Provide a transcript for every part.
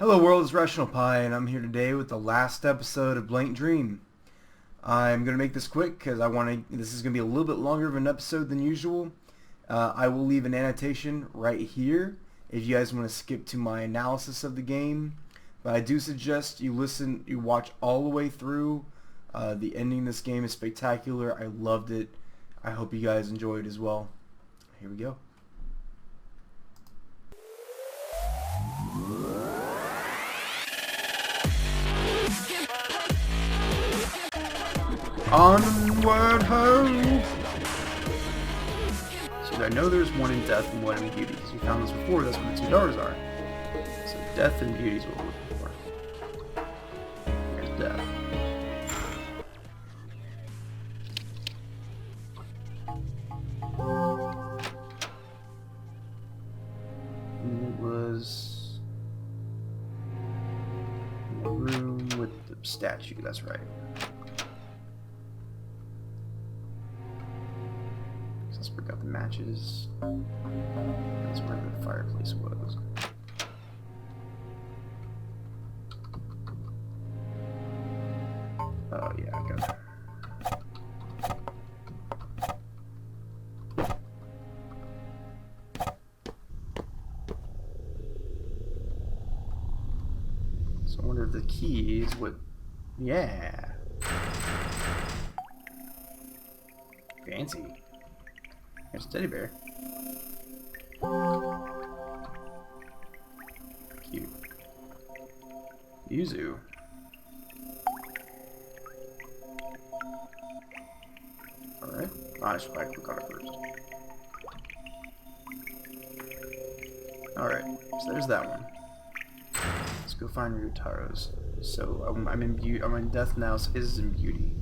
Hello world, it's Rational Pie, and I'm here today with the last episode of Blank Dream. I'm going to make this quick because this is going to be a little bit longer of an episode than usual. I will leave an annotation right here if you guys want to skip to my analysis of the game. But I do suggest you watch all the way through. The ending of this game is spectacular. I loved it. I hope you guys enjoyed as well. Here we go. Onward hope! So I know there's one in Death and one in Beauty, because we found this before. That's where the two doors are. So Death and Beauty is what we're looking for. Here's Death. And it was in the room with the statue, that's right. Let's break out the matches. That's where the fireplace was. Oh yeah, I got it. So I wonder if the keys would... Yeah. Fancy. There's a teddy bear. Cute. Yuzu. Alright. I should probably click on it first. Alright, so there's that one. Let's go find Ryutaro's. So I'm in Death now, so his is in Beauty.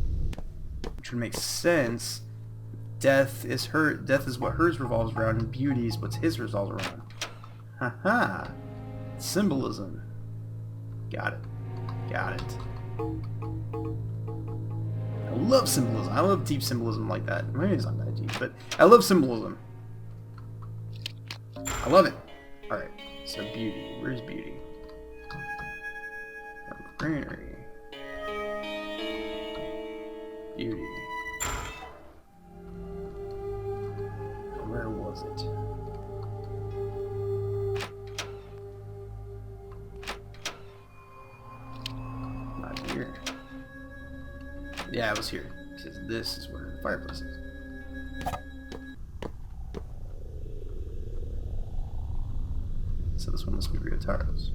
Which would make sense. Death is what hers revolves around, and Beauty is what his revolves around. Haha. Symbolism. Got it. Got it. I love symbolism. I love deep symbolism like that. Maybe it's not that deep, but I love symbolism. I love it. Alright, so Beauty. Where's Beauty? Granary. Beauty. Where was it? Not here. Yeah, it was here. Because this is where the fireplace is. So this one must be Ryutaro's.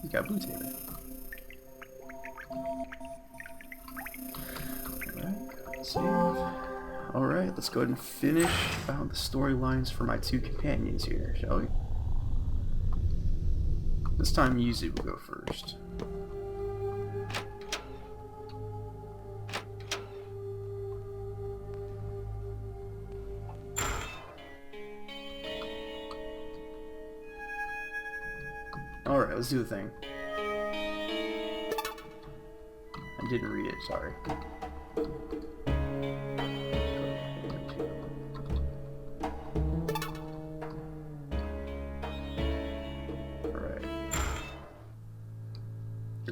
You got Blue Taber. Save. Alright, let's go ahead and finish out the storylines for my two companions here, shall we? This time Yuzu will go first. Alright, let's do the thing. I didn't read it, sorry.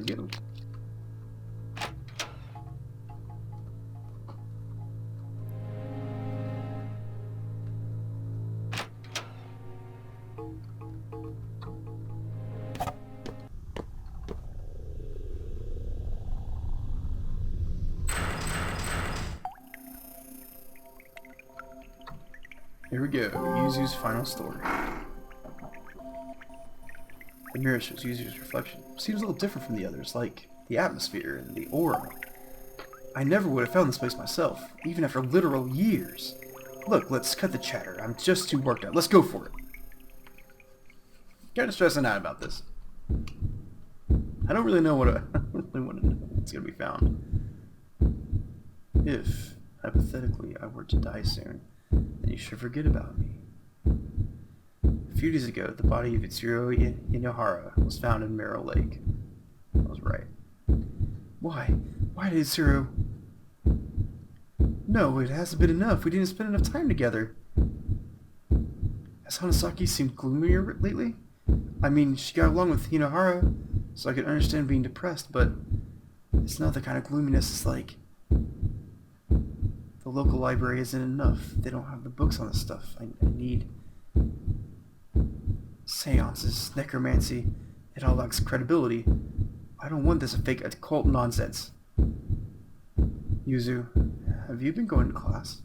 Go. Here we go, Yuzu's final story. The mirror shows Yuzu's reflection. Seems a little different from the others, like the atmosphere and the aura. I never would have found this place myself, even after literal years. Look, let's cut the chatter. I'm just too worked out. Let's go for it. Kind of stressing out about this. I don't really know what it's gonna be found. If, hypothetically, I were to die soon, then you should forget about me. A few days ago, the body of Itsuro Inohara was found in Merrill Lake. I was right. Why? Why did Itsuro... No, it hasn't been enough. We didn't spend enough time together. Has Hanasaki seemed gloomier lately? I mean, she got along with Hinohara, so I could understand being depressed, but it's not the kind of gloominess it's like. The local library isn't enough. They don't have the books on this stuff. I need seances, necromancy. It all lacks credibility. I don't want this fake occult nonsense. Yuzu, have you been going to class?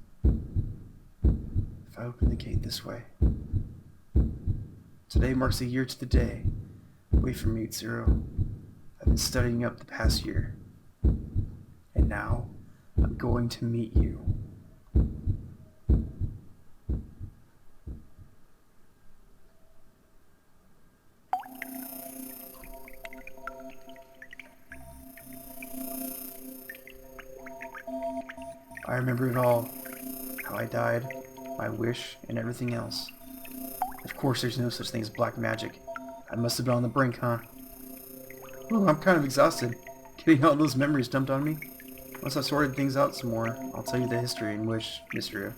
If I open the gate this way. Today marks a year to the day. Away from Mitsuru. I've been studying up the past year. And now, I'm going to meet you. I remember it all. How I died, my wish, and everything else. Of course there's no such thing as black magic. I must have been on the brink, huh? Ooh, I'm kind of exhausted. Getting all those memories dumped on me. Once I've sorted things out some more, I'll tell you the history and wish, Mitsuru.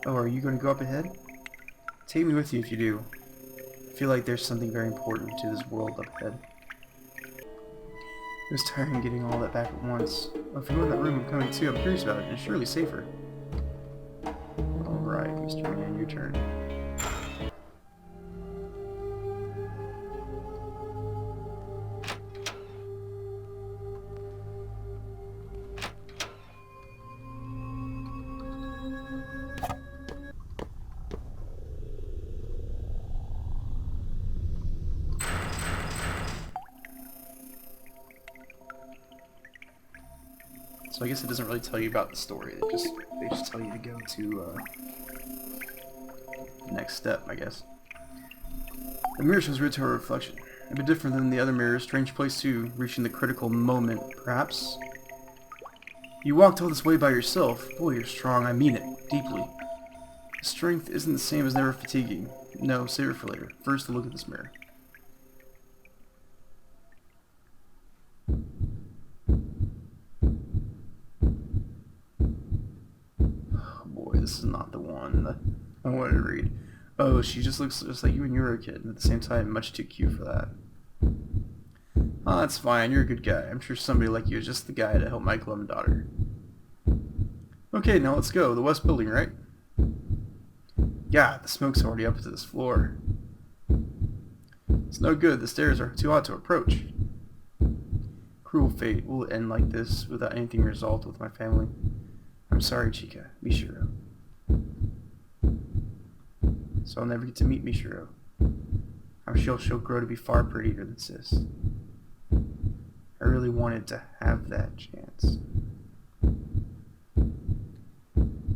Oh, are you going to go up ahead? Take me with you if you do. I feel like there's something very important to this world up ahead. It was tiring getting all that back at once. Well, if you go in that room I'm coming too, I'm curious about it, and it's surely safer. Alright, Mr. Man, your turn. So I guess it doesn't really tell you about the story. They just tell you to go to the next step, I guess. The mirror shows rid to her reflection. A bit different than the other mirrors. Strange place too, reaching the critical moment, perhaps. You walked all this way by yourself. Boy, you're strong. I mean it deeply. The strength isn't the same as never fatiguing. No, save it for later. First, a look at this mirror. This is not the one that I wanted to read. Oh, she just looks just like you when you were a kid, and at the same time, much too cute for that. Oh, that's fine. You're a good guy. I'm sure somebody like you is just the guy to help my glum daughter. Okay, now let's go. The west building, right? Yeah, the smoke's already up to this floor. It's no good. The stairs are too hot to approach. Cruel fate will end like this without anything resolved with my family. I'm sorry, Chika. Mishiro. So I'll never get to meet Mishiro. I'm sure she'll grow to be far prettier than Sis. I really wanted to have that chance.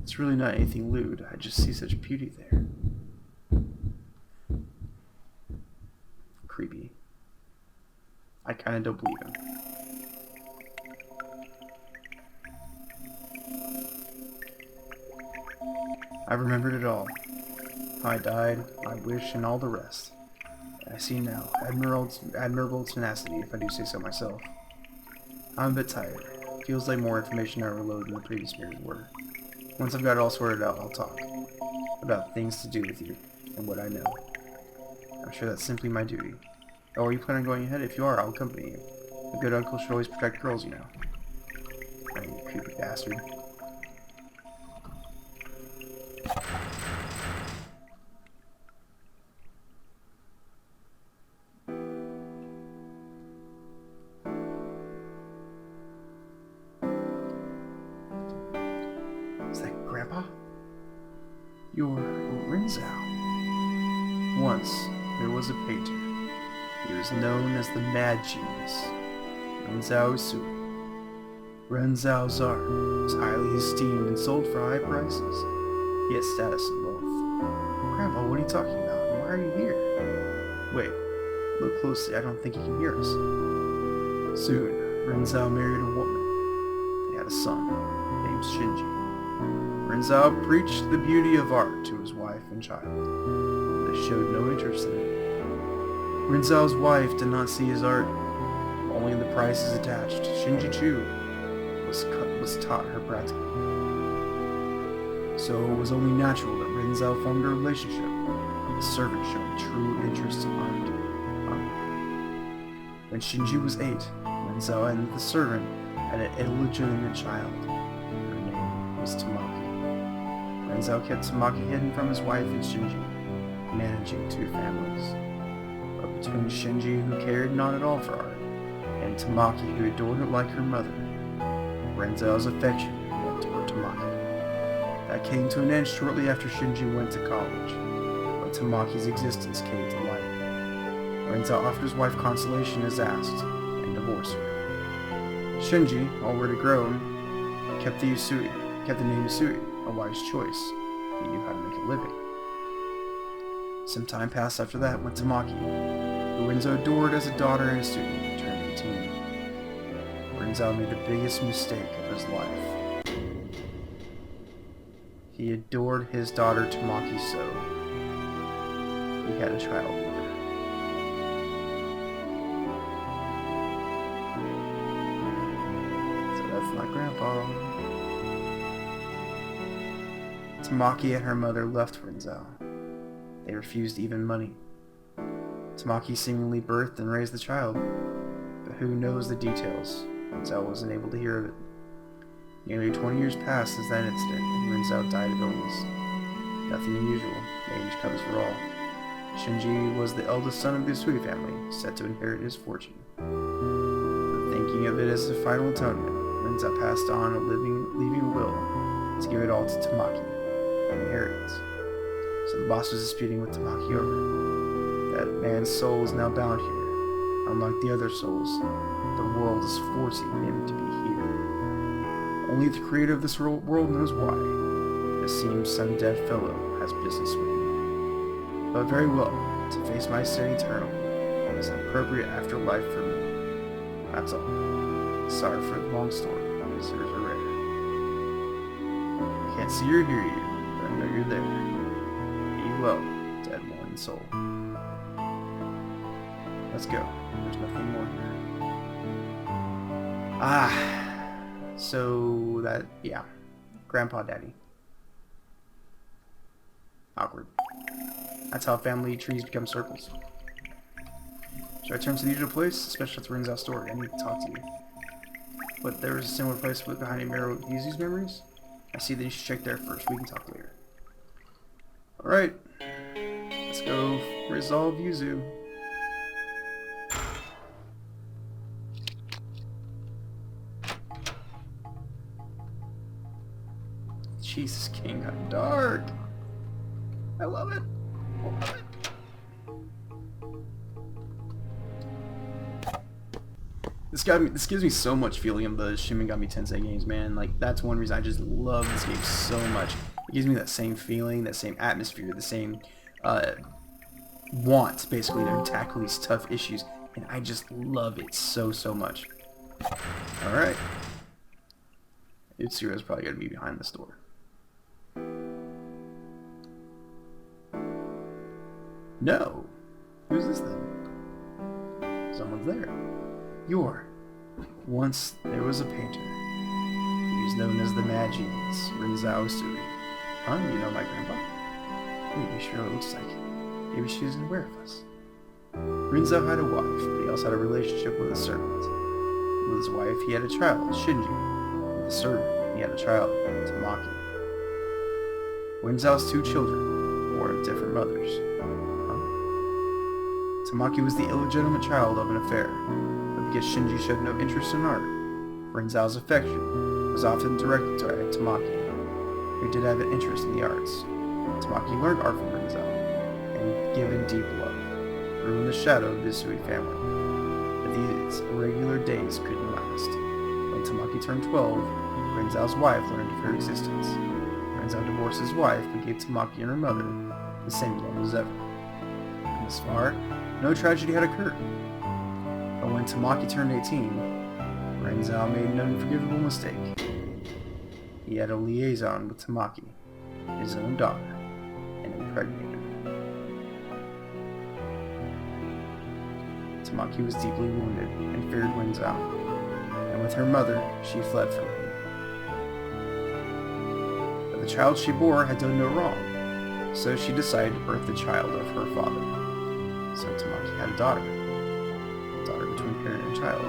It's really not anything lewd. I just see such beauty there. Creepy. I kinda don't believe him. I remembered it all. How I died, my wish, and all the rest. I see now. Admirable tenacity, if I do say so myself. I'm a bit tired. Feels like more information I overload than the previous mirrors were. Once I've got it all sorted out, I'll talk. About things to do with you, and what I know. I'm sure that's simply my duty. Oh, are you planning on going ahead? If you are, I'll accompany you. A good uncle should always protect girls, you know. I mean, you creepy bastard. Is that Grandpa? You're Rinzao. Once, there was a painter. He was known as the Mad Genius, Rinzao Usui. Rinzao's art was highly esteemed and sold for high prices. He had status in both. Grandpa, what are you talking about? Why are you here? Wait, look closely. I don't think he can hear us. Soon, Rinzao married a woman. They had a son named Shinji. Rinzao preached the beauty of art to his wife and child. They showed no interest in it. Rinzao's wife did not see his art, only the prices attached. Shinji Chu was taught her practically. so it was only natural that Rinzao formed a relationship with the servant showing true interest in art. When Shinji was 8, Rinzao and the servant had an illegitimate child. Her name was Tamaki. Rinzao kept Tamaki hidden from his wife and Shinji, managing 2 families. But between Shinji, who cared not at all for art, and Tamaki, who adored it like her mother, Rinzao's affection went toward Tamaki. That came to an end shortly after Shinji went to college, but Tamaki's existence came to light. Rinzao offered his wife consolation as asked, and divorced her. Shinji, already grown, kept the name Usui, a wise choice. He knew how to make a living. Some time passed after that when Tamaki, who Rinzao adored as a daughter and a student, turned 18. Rinzao made the biggest mistake of his life. He adored his daughter Tamaki so he had a child with her. So that's not Grandpa. Tamaki and her mother left Rinzao. They refused even money. Tamaki seemingly birthed and raised the child, but who knows the details? Rinzao wasn't able to hear of it. Nearly 20 years passed since that incident, and Rinzao died of illness. Nothing unusual, age comes for all. Shinji was the eldest son of the Usui family, set to inherit his fortune. But thinking of it as a final atonement, Rinzao passed on leaving a will to give it all to Tamaki, an inheritance. So the boss was disputing with Tamaki over it. That man's soul is now bound here. Unlike the other souls, the world is forcing him to be here. Only the creator of this world knows why. It seems some dead fellow has business with me. But very well, to face my sin eternally is an appropriate afterlife for me. That's all. Sorry for the long story. Visitors are rare. I can't see or hear you, but I know you're there. Be well, dead morning soul. Let's go. There's nothing more here. So that, yeah. Grandpa Daddy. Awkward. That's how family trees become circles. Should I turn to the usual place? Especially if Rinzao's story. I need to talk to you. But there is a similar place behind a mirror with Yuzu's memories? I see that you should check there first. We can talk later. Alright. Let's go resolve Yuzu. Jesus, King got dark. I love it. I love it. This gives me so much feeling of the Shin Megami Tensei games, man. Like, that's one reason I just love this game so much. It gives me that same feeling, that same atmosphere, the same want, basically, to tackle these tough issues. And I just love it so, so much. Alright. Utsuro's probably going to be behind this door. No. Who's this then? Someone's there. You're. Once there was a painter. He was known as the Mad Genius, Rinzao Usui. Huh? You know my grandpa? Maybe sure it looks like it. Maybe she isn't aware of us. Rinzao had a wife, but he also had a relationship with a servant. With his wife, he had a child, Shinji. With the servant, he had a child, Tamaki. Rinzao's 2 children, born of different mothers. Tamaki was the illegitimate child of an affair, but because Shinji showed no interest in art, Rinzao's affection was often directed to Tamaki, who did have an interest in the arts. Tamaki learned art from Rinzao, and given deep love, grew in the shadow of the Usui family. But these irregular days couldn't last. When Tamaki turned 12, Rinzao's wife learned of her existence. Rinzao divorced his wife, but gave Tamaki and her mother the same love as ever. And thus far, no tragedy had occurred. But when Tamaki turned 18, Rinzao made an unforgivable mistake. He had a liaison with Tamaki, his own daughter, and impregnated her. Tamaki was deeply wounded and feared Rinzao, and with her mother, she fled from him. But the child she bore had done no wrong, so she decided to birth the child of her father. So Tamaki had a daughter between parent and child.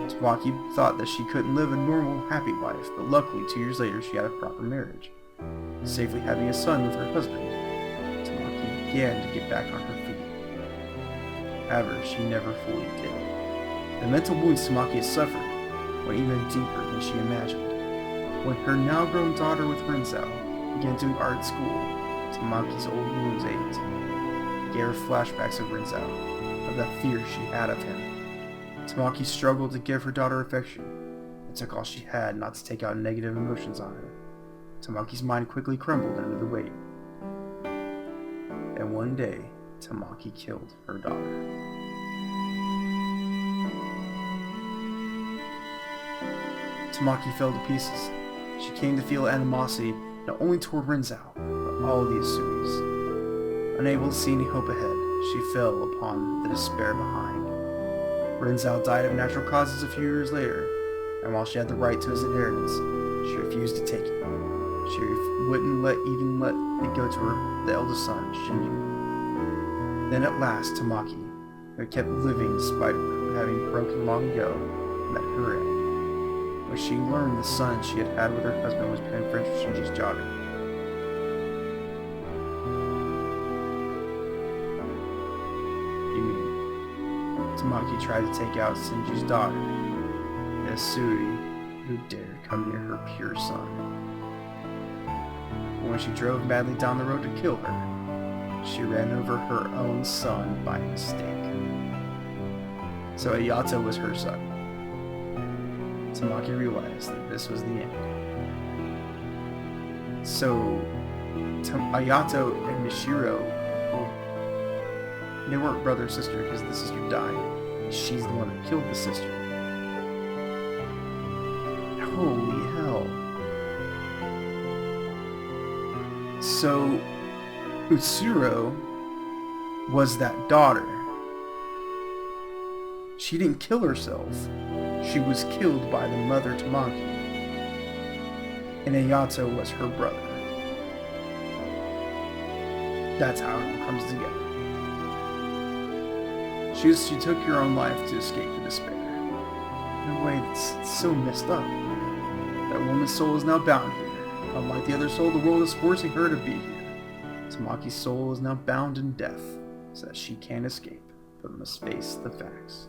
Tamaki thought that she couldn't live a normal, happy life, but luckily 2 years later she had a proper marriage, safely having a son with her husband. Tamaki began to get back on her feet. However, she never fully did. The mental wounds Tamaki had suffered went even deeper than she imagined. When her now-grown daughter with Rinzao began doing art at school, Tamaki's old wounds ached. It gave her flashbacks of Rinzao, of the fear she had of him. Tamaki struggled to give her daughter affection. It took all she had not to take out negative emotions on her. Tamaki's mind quickly crumbled under the weight. And one day, Tamaki killed her daughter. Tamaki fell to pieces. She came to feel animosity not only toward Rinzao, but all the Asuis. Unable to see any hope ahead, she fell upon the despair behind. Rinzao died of natural causes a few years later, and while she had the right to his inheritance, she refused to take it. She wouldn't even let it go to the eldest son, Shinji. Then at last, Tamaki, who had kept living despite having broken long ago, met her end. When she learned the son she had had with her husband was becoming friends with Shinji's daughter. Tamaki tried to take out Shinji's daughter, Yasui, who dared come near her pure son. But when she drove madly down the road to kill her, she ran over her own son by mistake. So Ayato was her son. Tamaki realized that this was the end. So Ayato and Mishiro, they weren't brother and sister because the sister died. She's the one that killed the sister. Holy hell. So Utsuro was that daughter. She didn't kill herself. She was killed by the mother Tamaki. And Ayato was her brother. That's how it all comes together. She took her own life to escape the despair. In a way that's so messed up. That woman's soul is now bound here. Unlike the other soul, the world is forcing her to be here. Tamaki's soul is now bound in death, so that she can't escape, but must face the facts.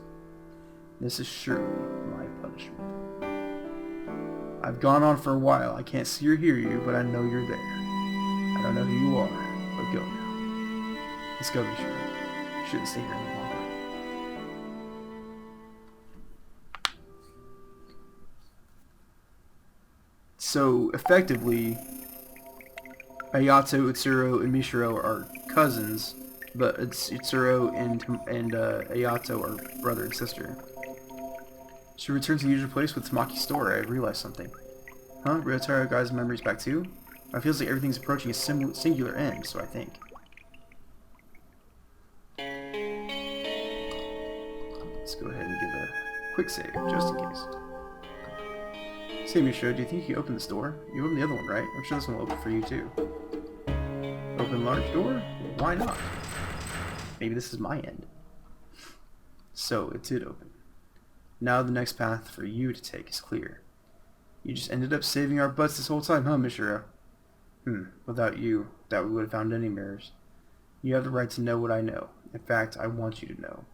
This is surely my punishment. I've gone on for a while. I can't see or hear you, but I know you're there. I don't know who you are, but go now. Let's go, Mishra. You shouldn't stay here any longer. So, effectively, Ayato, Utsuro, and Mishiro are cousins, but Utsuro and Ayato are brother and sister. She returns to the usual place with Tamaki's store. I realized something. Huh? Ryotaro got his memories back too? It feels like everything's approaching a singular end, so I think. Let's go ahead and give a quick save, just in case. Say, Mishiro, do you think you opened this door? You opened the other one, right? I'm sure this one will open for you too. Open large door? Why not? Maybe this is my end. So, it did open. Now the next path for you to take is clear. You just ended up saving our butts this whole time, huh, Mishiro? Without you, that we would have found any mirrors. You have the right to know what I know. In fact, I want you to know.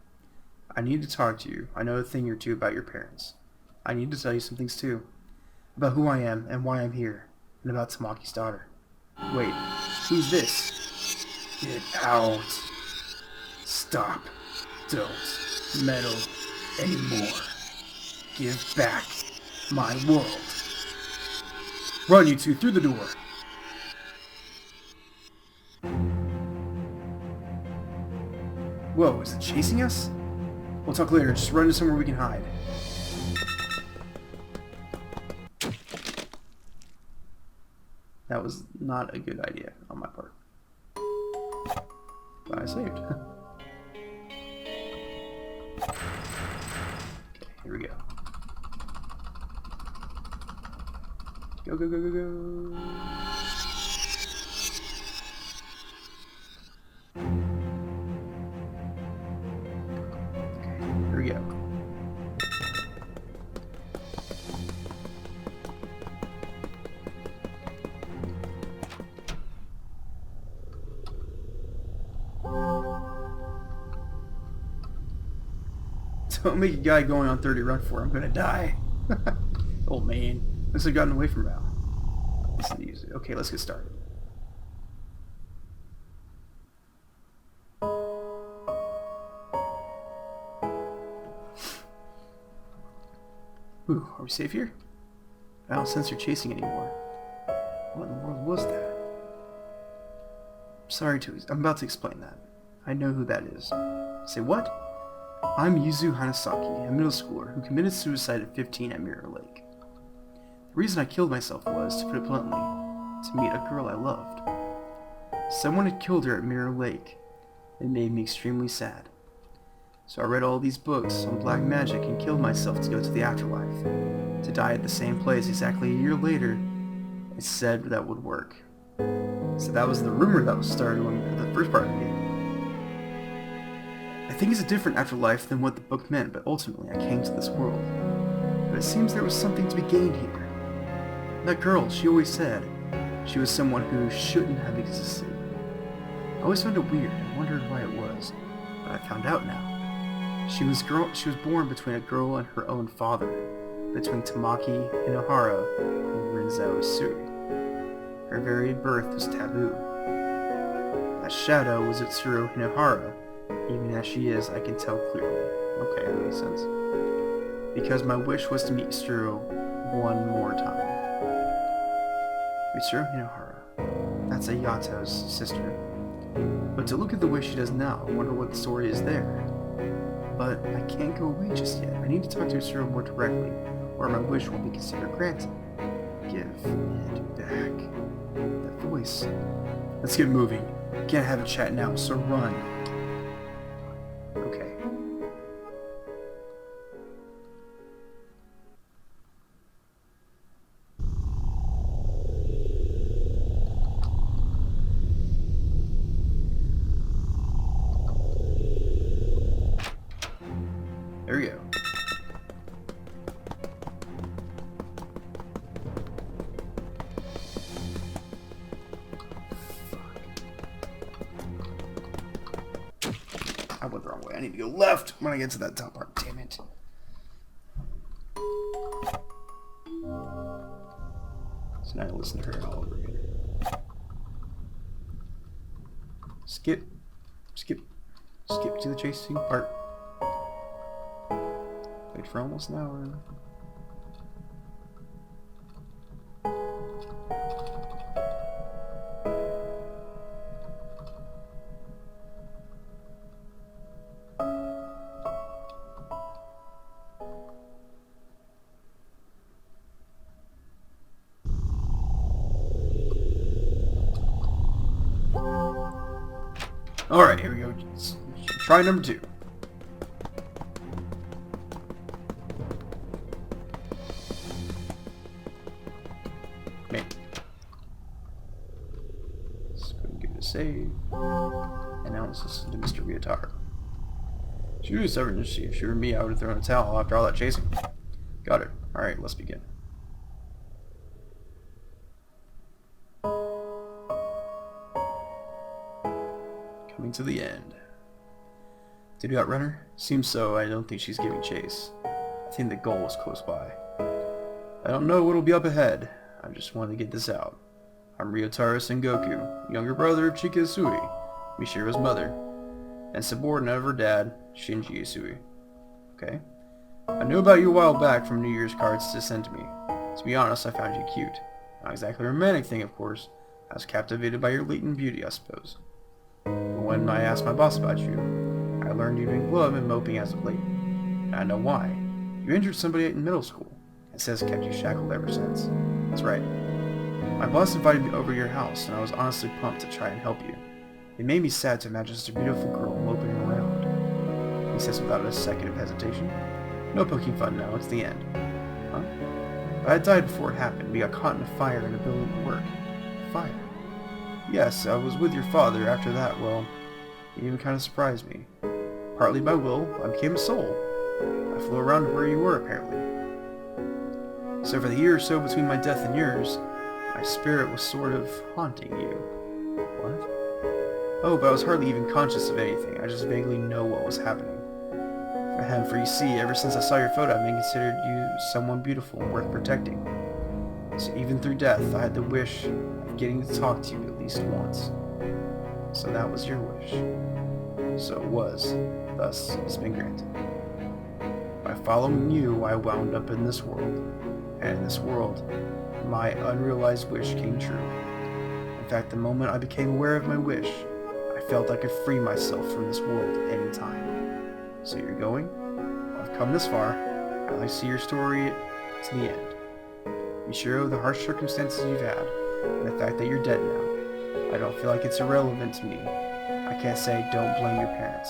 I need to talk to you. I know a thing or two about your parents. I need to tell you some things too. About who I am and why I'm here. And about Tamaki's daughter. Wait, who's this? Get out. Stop. Don't meddle anymore. Give back my world. Run, you two, through the door. Whoa, is it chasing us? We'll talk later. Just run to somewhere we can hide. That was not a good idea on my part. But I saved. Okay, here we go. Go, go, go, go, go. Okay, here we go. Don't make a guy going on 30 run for. I'm gonna die. Old man. Looks like I've gotten away from Val. Listen to music. Okay, let's get started. Ooh, are we safe here? I don't sense her chasing anymore. What in the world was that? Sorry, I'm about to explain that. I know who that is. Say what? I'm Yuzu Hanasaki, a middle schooler who committed suicide at 15 at Mirror Lake. The reason I killed myself was, to put it bluntly, to meet a girl I loved. Someone had killed her at Mirror Lake. It made me extremely sad. So I read all these books on black magic and killed myself to go to the afterlife, to die at the same place exactly a year later. It said that would work. So that was the rumor that was started when the first part of the game. I think it's a different afterlife than what the book meant, but ultimately I came to this world. But it seems there was something to be gained here. That girl, she always said she was someone who shouldn't have existed. I always found it weird and wondered why it was, but I found out now. She was born between a girl and her own father, between Tamaki Inohara and Rinzao Usui. Her very birth was taboo. That shadow was Utsuro Hinohara. Even as she is, I can tell clearly. Okay, that makes sense. Because my wish was to meet Utsuro one more time. Utsuro Hinohara. That's Ayato's sister. But to look at the way she does now, I wonder what the story is there. But I can't go away just yet. I need to talk to Utsuro more directly, or my wish will be considered granted. Give it back. That voice. Let's get moving. Can't have a chat now, so run. Okay. There we go. I went the wrong way. I need to go left when I get to that top part. Damn it. So now I listen to her all over again. Skip to the chasing part. Wait for almost an hour. Alright, here we go. Try number 2. Okay. Let's go and give it a save. And now let's listen to Mr. Ryotaro. She was stubborn, didn't she? If she were me, I would have thrown a towel after all that chasing. Got it. Alright, let's begin. Coming to the end. Did you outrun her? Seems so. I don't think she's giving chase. I think the goal is close by. I don't know what'll be up ahead. I just wanted to get this out. I'm Ryotaro Sengoku, younger brother of Chika Usui, Mishiro's mother, and subordinate of her dad, Shinji Usui. Okay? I knew about you a while back from New Year's cards to send to me. To be honest, I found you cute. Not exactly a romantic thing, of course. I was captivated by your latent beauty, I suppose. But when I asked my boss about you, I learned you've been glove and moping as of late. And I know why. You injured somebody in middle school, and says kept you shackled ever since. That's right. My boss invited me over to your house, and I was honestly pumped to try and help you. It made me sad to imagine such a beautiful girl moping around. He says without a second of hesitation. No poking fun now, it's the end. Huh? But I died before it happened. We got caught in a fire in a building at work. Fire? Yes, I was with your father after that. Well, it even kind of surprised me. Partly by will, I became a soul. I flew around to where you were, apparently. So for the year or so between my death and yours, my spirit was sort of haunting you. What? Oh, but I was hardly even conscious of anything. I just vaguely know what was happening. For you see, ever since I saw your photo, I've been considered you someone beautiful and worth protecting. So even through death, I had the wish of getting to talk to you at least once. So that was your wish. So it was. Thus, it's been granted. By following you, I wound up in this world. And in this world, my unrealized wish came true. In fact, the moment I became aware of my wish, I felt I could free myself from this world at any time. So you're going? I've come this far. I'd like to see your story to the end. Michiru, the harsh circumstances you've had, and the fact that you're dead now, I don't feel like it's irrelevant to me. I can't say don't blame your parents.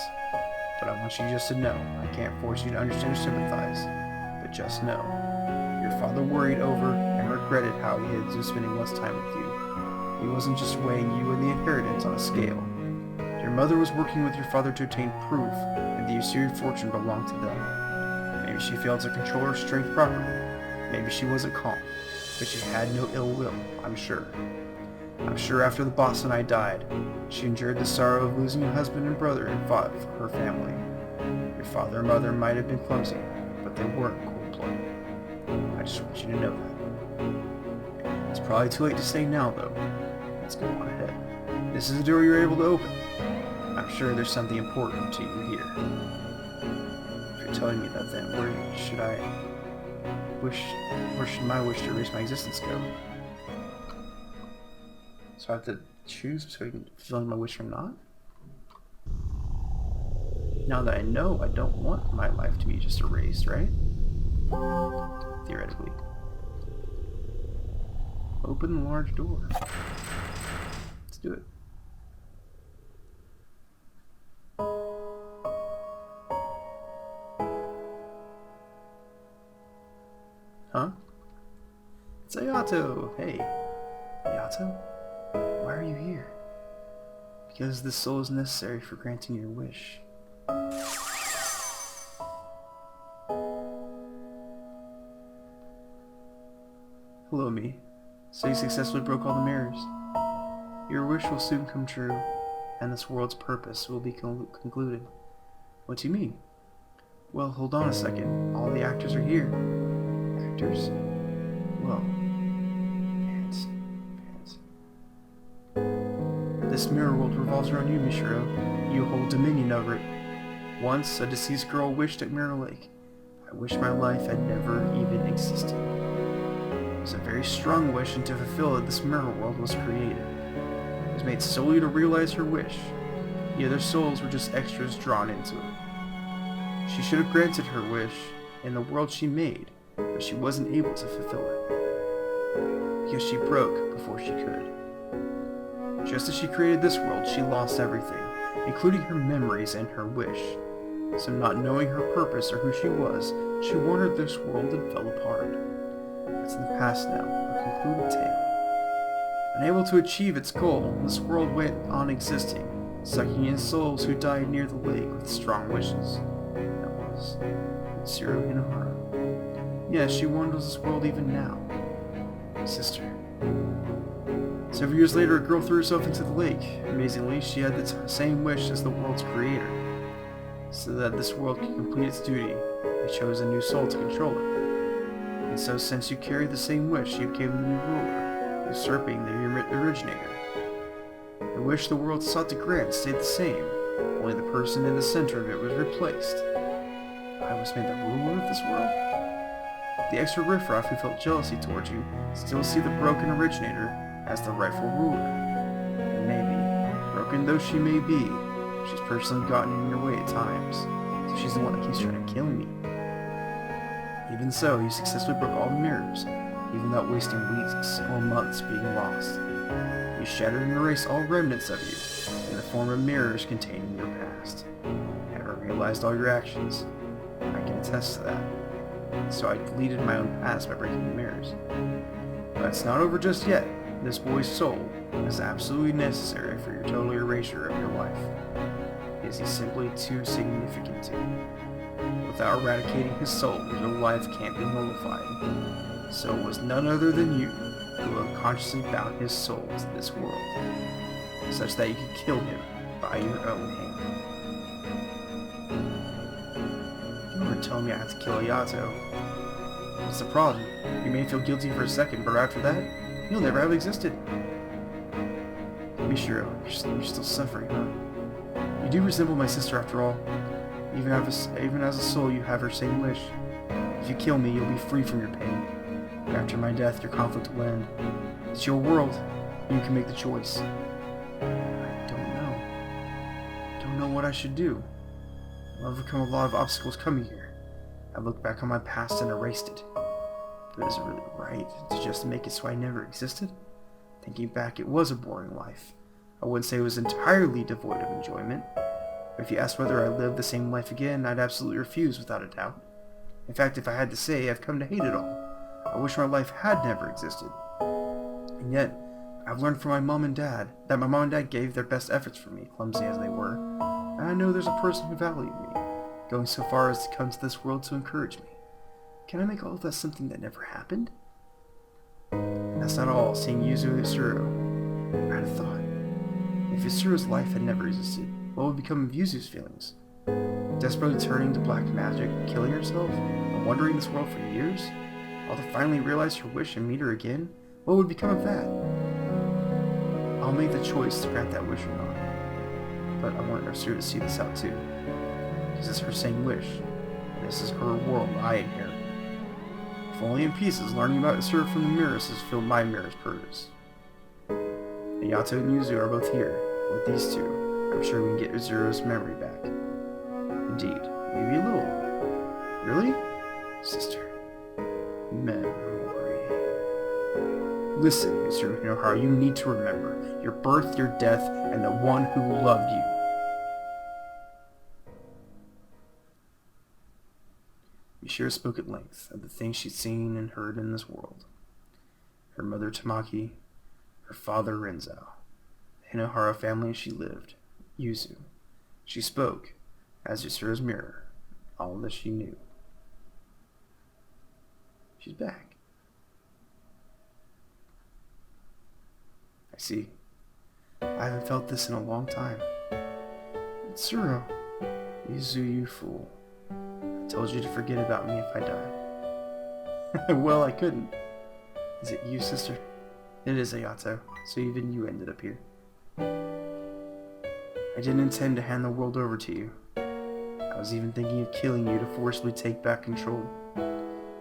But I want you just to know, I can't force you to understand or sympathize, but just know, your father worried over and regretted how he had been spending less time with you. He wasn't just weighing you and the inheritance on a scale. Your mother was working with your father to obtain proof that the Usuri fortune belonged to them. Maybe she failed to control her strength properly. Maybe she wasn't calm, but she had no ill will, I'm sure. I'm sure after the boss and I died, she endured the sorrow of losing a husband and brother and fought for her family. Your father and mother might have been clumsy, but they weren't cold-blooded. I just want you to know that. It's probably too late to say now, though. Let's go on ahead. This is the door you're able to open. I'm sure there's something important to you here. If you're telling me that, then where should my wish to erase my existence go? So I have to choose between fulfilling my wish or not? Now that I know, I don't want my life to be just erased, right? Theoretically. Open the large door. Let's do it. Huh? It's Ayato! Hey. Ayato? Why are you here? Because this soul is necessary for granting your wish. Hello, me. So you successfully broke all the mirrors. Your wish will soon come true, and this world's purpose will be concluded. What do you mean? Well, hold on a second. All the actors are here. Actors? Well, pants. This mirror world revolves around you, Michiru. You hold dominion over it. Once, a deceased girl wished at Mirror Lake. I wish my life had never even existed. It was a very strong wish, and to fulfill it, this mirror world was created. It was made solely to realize her wish. The other souls were just extras drawn into it. She should have granted her wish in the world she made, but she wasn't able to fulfill it. Because she broke before she could. Just as she created this world, she lost everything, including her memories and her wish. So not knowing her purpose or who she was, she wandered this world and fell apart. It's in the past now, a concluded tale. Unable to achieve its goal, this world went on existing, sucking in souls who died near the lake with strong wishes. That was Mitsuru Hinohara. Yes, she wanders this world even now. Sister. Several years later, a girl threw herself into the lake. Amazingly, she had the same wish as the world's creator. So that this world could complete its duty, they chose a new soul to control it. And so since you carried the same wish, you became the new ruler, usurping the originator. The wish the world sought to grant stayed the same, only the person in the center of it was replaced. I was made the ruler of this world? The extra riffraff who felt jealousy towards you still see the broken originator as the rightful ruler. And maybe, broken though she may be, she's personally gotten in your way at times, so she's the one that keeps trying to kill me. Even so, you successfully broke all the mirrors, even without wasting weeks or months being lost. You shattered and erased all remnants of you, in the form of mirrors containing your past. Never realized all your actions. I can attest to that. so I deleted my own past by breaking the mirrors. But it's not over just yet. This boy's soul is absolutely necessary for your total erasure of your life. Is he simply too significant to you? Without eradicating his soul, your life can't be nullified. So it was none other than you who unconsciously bound his soul to this world, such that you could kill him by your own hand. You weren't telling me I had to kill Ayato. What's the problem? You may feel guilty for a second, but after that, you'll never have existed. Mishiro, you're still suffering, huh? You do resemble my sister after all. Even as a soul, you have her same wish. If you kill me, you'll be free from your pain. But after my death, your conflict will end. It's your world. You can make the choice. I don't know. Don't know what I should do. I've overcome a lot of obstacles coming here. I looked back on my past and erased it. But is it really right to just make it so I never existed? Thinking back, it was a boring life. I wouldn't say it was entirely devoid of enjoyment. But if you asked whether I lived the same life again, I'd absolutely refuse without a doubt. In fact, if I had to say, I've come to hate it all. I wish my life had never existed. And yet, I've learned from my mom and dad that my mom and dad gave their best efforts for me, clumsy as they were. And I know there's a person who valued me, going so far as to come to this world to encourage me. Can I make all of that something that never happened? And that's not all. Seeing Yuzu and Isuru, I had a thought. If Isuru's life had never existed, what would become of Yuzu's feelings? Desperately turning to black magic, killing herself, and wandering this world for years? All to finally realize her wish and meet her again? What would become of that? I'll make the choice to grant that wish or not. But I want Isuru to see this out too. This is her same wish. And this is her world I inherit. If only in pieces, learning about Isuru from the mirrors has filled my mirror's purpose. Ayato and Yuzu are both here. With these two, I'm sure we can get Isuru's memory back. Indeed, maybe a little. Really? Sister. Memory. Listen, Mr. Hinohara, you need to remember your birth, your death, and the one who loved you. Mishiro spoke at length of the things she'd seen and heard in this world. Her mother Tamaki, her father Renzao, the Hinohara family she lived, Yuzu. She spoke, as Yasuru's mirror, all that she knew. She's back. I see. I haven't felt this in a long time. Tsuro. Yuzu, you fool. I told you to forget about me if I died. Well, I couldn't. Is it you, sister? It is, Ayato. So even you ended up here. I didn't intend to hand the world over to you. I was even thinking of killing you to forcibly take back control.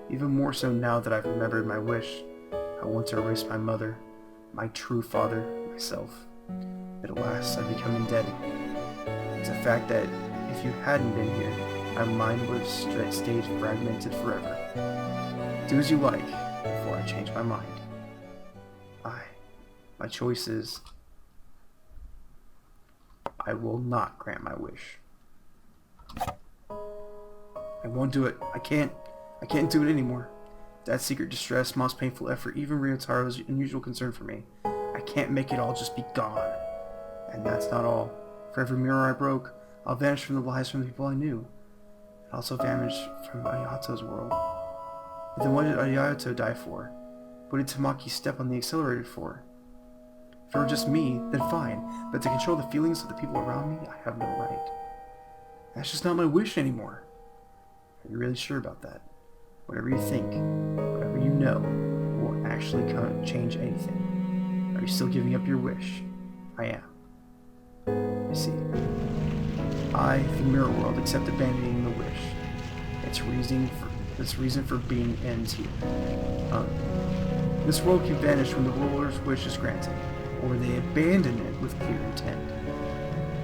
Even more so now that I've remembered my wish. I want to erase my mother, my true father, myself. But alas, I've become indebted. It's a fact that if you hadn't been here, my mind would have stayed fragmented forever. Do as you like, before I change my mind. My choice is, I will not grant my wish. I won't do it. I can't do it anymore. Dad's secret distress, Mom's painful effort, even Ryotaro's unusual concern for me. I can't make it all just be gone. And that's not all. For every mirror I broke, I'll vanish from the lives from the people I knew. And also vanish from Ayato's world. But then what did Ayato die for? What did Tamaki step on the accelerator for? If it were just me, then fine. But to control the feelings of the people around me, I have no right. That's just not my wish anymore. Are you really sure about that? Whatever you think, whatever you know, won't actually change anything. Are you still giving up your wish? I am. I see. I, the mirror world, accept abandoning the wish. Its reason for being ends here. This world can vanish when the ruler's wish is granted, or they abandon it with clear intent.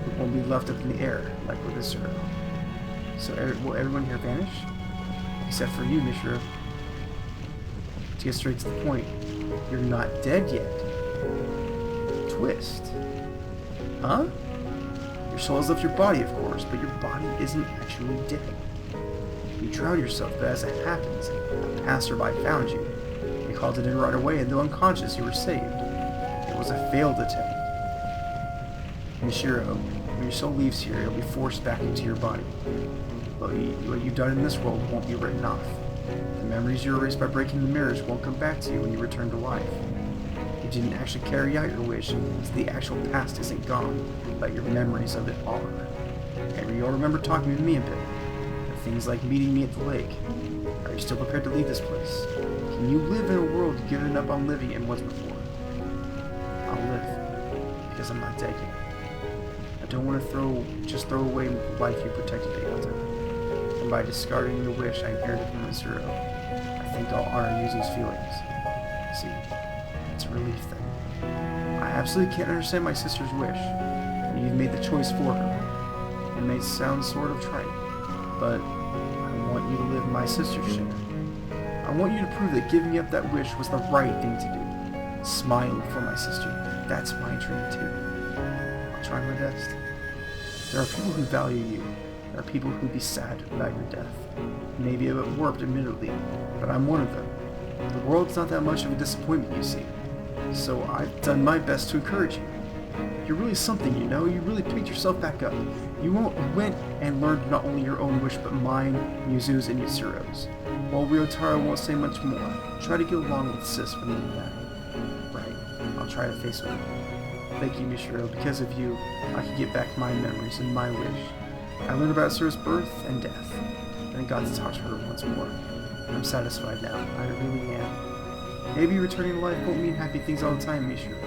It won't be left up in the air, like with Isuru. So will everyone here vanish? Except for you, Mishiro. To get straight to the point, you're not dead yet. Twist. Huh? Your soul has left your body, of course, but your body isn't actually dead. You drowned yourself, but as it happens, a passerby found you. He called it in right away, and though unconscious, you were saved. It was a failed attempt. Mishiro, when your soul leaves here, it will be forced back into your body. But what you've done in this world won't be written off. The memories you erased by breaking the mirrors won't come back to you when you return to life. You didn't actually carry out your wish, so the actual past isn't gone, but your memories of it are. And you'll remember talking to me a bit. Things like meeting me at the lake. Are you still prepared to leave this place? Can you live in a world given up on living in once before? I'll live, because I'm not dead yet. I don't want to just throw away the life you protected, Ayato. And by discarding the wish I inherited from Mizuru, I think I'll honor Yuzu's feelings. See, it's a relief thing. I absolutely can't understand my sister's wish, and you've made the choice for her. It may sound sort of trite, but I want you to live my sister's share. I want you to prove that giving up that wish was the right thing to do. Smile for my sister. That's my dream too. I'll try my best. There are people who value you. There are people who'd be sad about your death. Maybe a bit warped, admittedly, but I'm one of them. The world's not that much of a disappointment, you see. So I've done my best to encourage you. You're really something, you know. You really picked yourself back up. You went and learned not only your own wish, but mine, Yuzu's, and Yatsuro's. While Ryotaro won't say much more, try to get along with Sis when you get back. Right, I'll try to face it. Thank you, Mishiro. Because of you, I can get back my memories and my wish. I learned about Sura's birth and death, and I got to talk to her once more. I'm satisfied now. I really am. Maybe returning to life won't mean happy things all the time, Mishiro.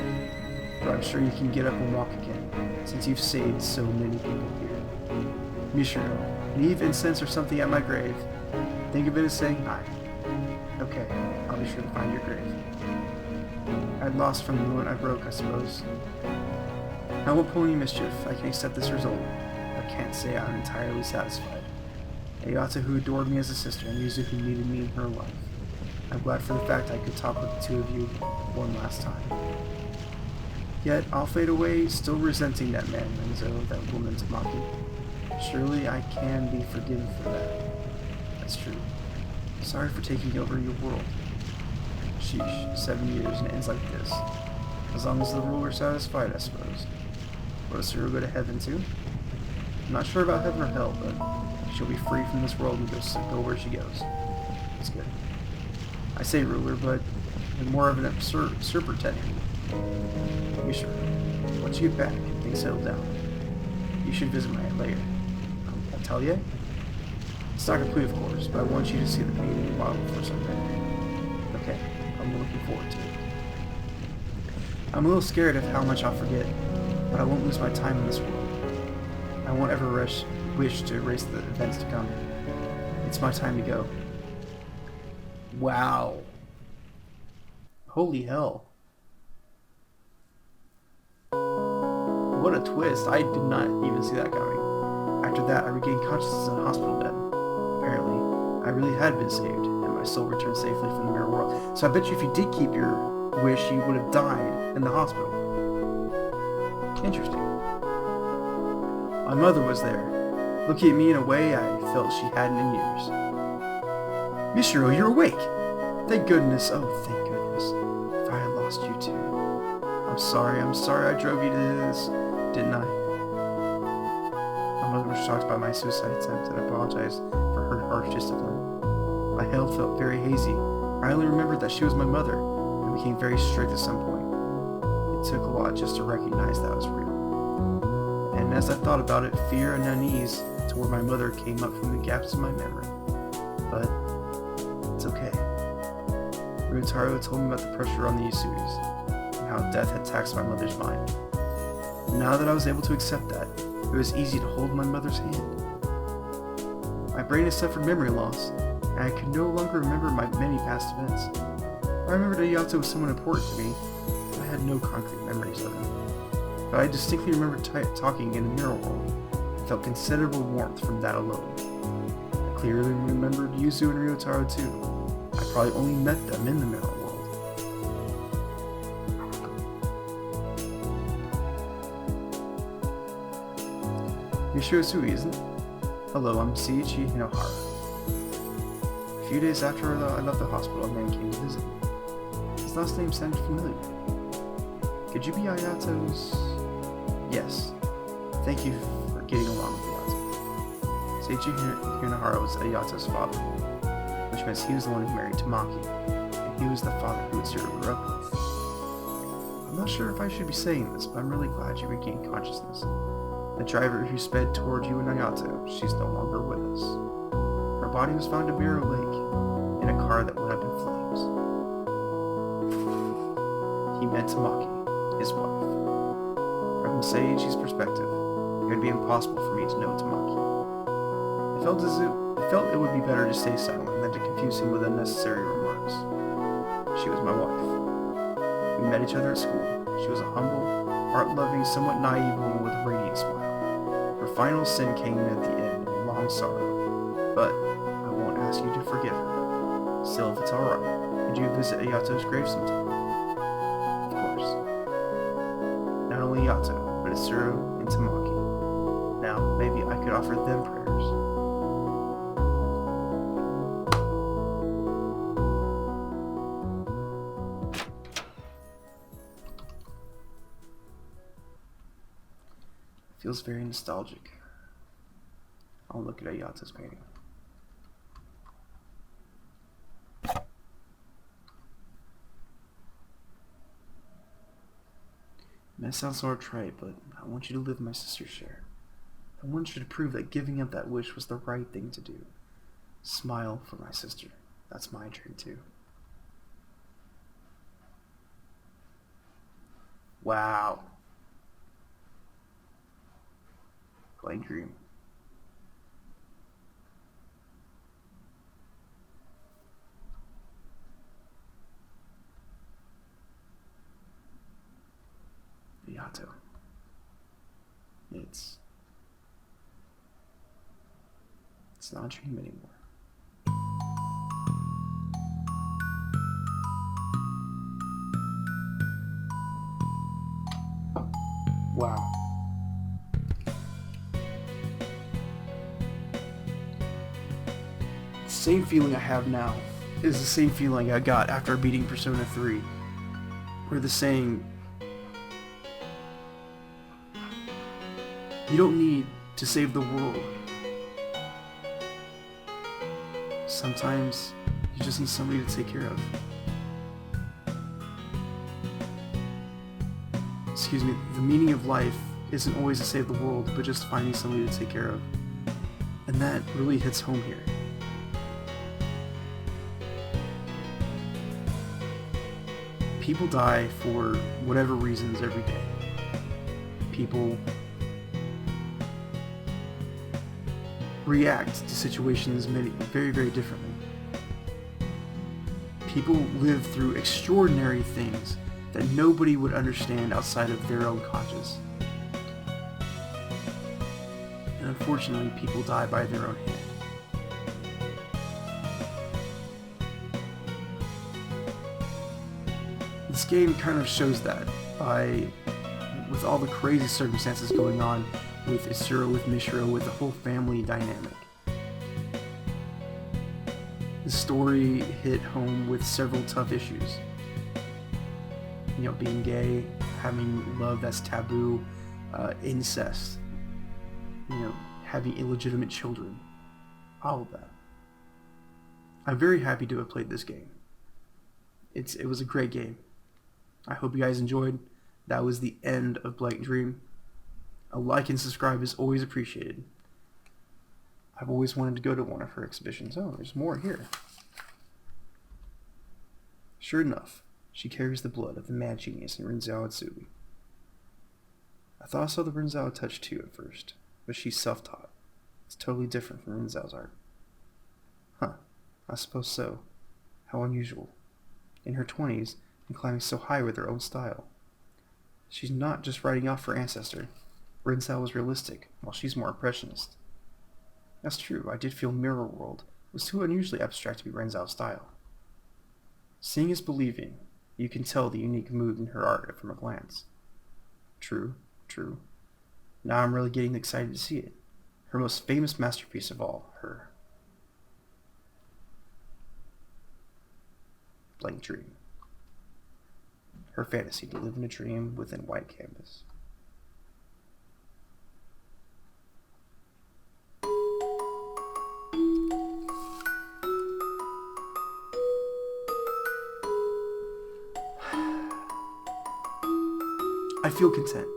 But I'm sure you can get up and walk again, since you've saved so many people here. Mishiro, leave incense or something at my grave. Think of it as saying hi. Okay, I'll be sure to find your grave. I'd lost from the moment I broke, I suppose. I won't pull any mischief. I can accept this result. I can't say I'm entirely satisfied. Ayato, who adored me as a sister, and Yuzu, who needed me in her life. I'm glad for the fact I could talk with the two of you one last time. Yet, I'll fade away, still resenting that man, Renzo, that woman, Tamaki. Surely I can be forgiven for that. That's true. Sorry for taking over your world. Sheesh, 7 years and it ends like this. As long as the ruler is satisfied, I suppose. Will Suru go to heaven too? I'm not sure about heaven or hell, but she'll be free from this world and go where she goes. That's good. I say ruler, but you're more of an usurper technically. You sure? Once you get back and things settle down, you should visit my lair. Atelier? It's not complete, of course, but I want you to see the painting model for someday. Okay, I'm looking forward to it. I'm a little scared of how much I'll forget, but I won't lose my time in this world. I won't ever wish to erase the events to come. It's my time to go. Wow. Holy hell. What a twist. I did not even see that coming. After that, I regained consciousness in a hospital bed. Apparently, I really had been saved, and my soul returned safely from the mirror world. So I bet you if you did keep your wish, you would have died in the hospital. Interesting. My mother was there, looking at me in a way I felt she hadn't in years. Mishiro, you're awake! Thank goodness. Oh, thank goodness. If I had lost you too. I'm sorry I drove you to this, didn't I? My mother was shocked by my suicide attempt and apologized for her harsh discipline. My health felt very hazy. I only remembered that she was my mother and became very strict at some point. It took a lot just to recognize that was real. And as I thought about it, fear and unease toward my mother came up from the gaps in my memory. But it's okay. Ryotaro told me about the pressure on the Yasuis, and how death had taxed my mother's mind. And now that I was able to accept that, it was easy to hold my mother's hand. My brain had suffered memory loss, and I could no longer remember my many past events. I remembered Ayato was someone important to me, but I had no concrete memories of him. But I distinctly remember talking in the mirror world, and felt considerable warmth from that alone. I clearly remembered Yuzu and Ryotaro too. I probably only met them in the mirror world. You're Shirosui, isn't it? Hello, I'm Seiichi Hinohara. A few days after I left the hospital, a man came to visit me. His last name sounded familiar. Could you be Ayato's... Yes. Thank you for getting along with Ayato. Seiji Hinahara was Ayato's father, which means he was the one who married Tamaki, and he was the father who Itsuru grew up with. I'm not sure if I should be saying this, but I'm really glad you regained consciousness. The driver who sped toward you and Ayato, she's no longer with us. Her body was found at Mirror Lake, in a car that went up in flames. He met Tamaki, his wife. From Seiji's perspective, it would be impossible for me to know Tamaki. I felt it would be better to stay silent than to confuse him with unnecessary remarks. She was my wife. We met each other at school. She was a humble, art-loving, somewhat naive woman with a radiant smile. Her final sin came at the end, in long sorrow. But I won't ask you to forgive her. Still, if it's alright, could you visit Ayato's grave sometime? Of course. Not only Ayato, but Itsuru and Tamaki. Now, maybe I could offer them prayers. Feels very nostalgic. I'll look at Ayato's painting. That sounds sort of trite, but I want you to live my sister's share. I want you to prove that giving up that wish was the right thing to do. Smile for my sister. That's my dream too. Wow. Blank dream. Ayato. It's not a dream anymore. Wow. The same feeling I have now is the same feeling I got after beating Persona 3. Where the saying, you don't need to save the world. Sometimes you just need somebody to take care of. Excuse me, the meaning of life isn't always to save the world, but just finding somebody to take care of. And that really hits home here. People die for whatever reasons every day. People react to situations very, very differently. People live through extraordinary things that nobody would understand outside of their own conscience. And unfortunately, people die by their own hand. This game kind of shows that with all the crazy circumstances going on with Itsuru, with Mishiro, with the whole family dynamic. The story hit home with several tough issues. You know, being gay, having love that's taboo, incest, you know, having illegitimate children, all of that. I'm very happy to have played this game. It was a great game. I hope you guys enjoyed. That was the end of Blank Dream. A like and subscribe is always appreciated. I've always wanted to go to one of her exhibitions. Oh, there's more here. Sure enough, she carries the blood of the mad genius in Rinzao Itsubi. I thought I saw the Rinzao touch too at first, but she's self-taught. It's totally different from Rinzao's art. Huh, I suppose so. How unusual. In her 20s, and climbing so high with her own style. She's not just writing off her ancestor. Rinzao was realistic, while she's more impressionist. That's true, I did feel Mirror World was too unusually abstract to be Rinzao's style. Seeing is believing. You can tell the unique mood in her art from a glance. True. Now I'm really getting excited to see it. Her most famous masterpiece of all, her. Blank Dream. Her fantasy to live in a dream within white canvas. I feel content.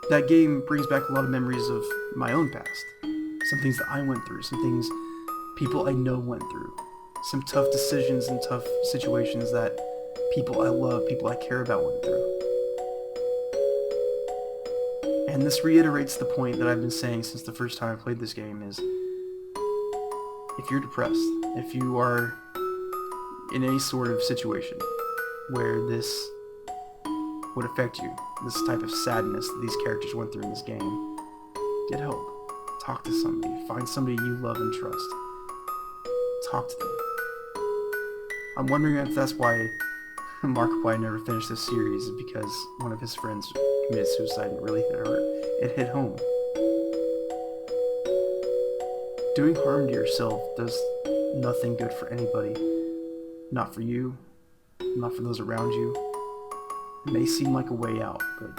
That game brings back a lot of memories of my own past. Some things that I went through, some things people I know went through, some tough decisions and tough situations that people I love, people I care about went through. And this reiterates the point that I've been saying since the first time I played this game is, if you're depressed, if you are in any sort of situation where this would affect you, this type of sadness that these characters went through in this game, get help. Talk to somebody. Find somebody you love and trust. Talk to them. I'm wondering if that's why Markiplier never finished this series, is because one of his friends committed suicide and it hit home. Doing harm to yourself does nothing good for anybody. Not for you, not for those around you. It may seem like a way out, but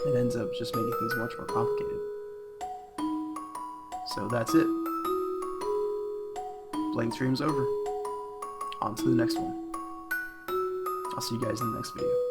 it ends up just making things much more complicated. So that's it. Blank Dream's over. On to the next one. I'll see you guys in the next video.